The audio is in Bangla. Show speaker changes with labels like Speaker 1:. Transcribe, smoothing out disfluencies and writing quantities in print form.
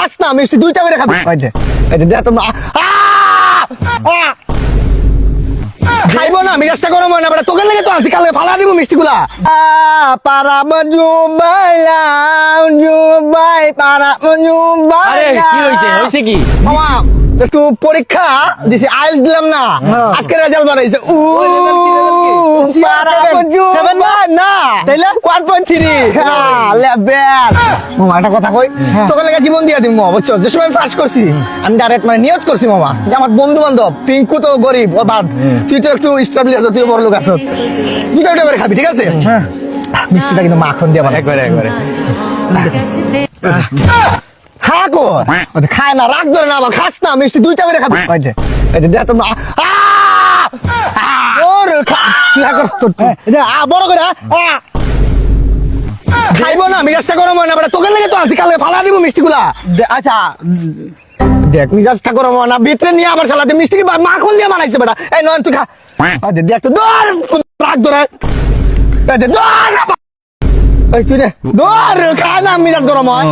Speaker 1: খাস না মিষ্টি দুইটা করে খাবি এই যে দেখ তো খাইবো না মেজাজটা গরম হয় না বেটা তোকে লেগে তো আনছি কালকে ফালা দিব মিষ্টিগুলা পারাব জুবাই পারাব জুবাই
Speaker 2: কি হয়েছে কি
Speaker 1: মামা একটু পরীক্ষা দিছি আইএলটিএস দিলাম না আজকে রেজাল্ট বানাইছে না তাইলে 1.3 লেভেল মামা একটা কথা কই তোকে লেগে জীবন দিয়া দিম মামা বুঝছো যে সময় পাস করছি আমি ডাইরেক্ট মানে নিয়ত করছি মামা যে আমার বন্ধু বান্ধব পিঙ্কু তো গরিব ও বাদ তুই তো একটু স্টেবল আছো তুই বড় লোক আছো দুটো করে খাবি ঠিক আছে মিষ্টিটা কিন্তু মাখন দিয়ে বানাই
Speaker 2: একবারে
Speaker 1: হা কর খায় না রাগ ধরে না আবার খাস না মিষ্টি দুইটা করে খাবি এই যে দেখ তো বড় করে খাইবো না মেজাজটা গরম হয় না বেটা তোকে লেগে তো আনছি কালকে ফালা দিব মিষ্টিগুলা
Speaker 2: আচ্ছা
Speaker 1: দেখ মেজাজটা গরম হয় না ভিতরে নিয়ে আবার চালাতে মিষ্টি মাখন দিয়ে বানাইছে বেটা এই নয় তুই খা দেখ তো দৌড় রাগ ধরে তুই দে দৌড় খা না মেজাজ গরম হয়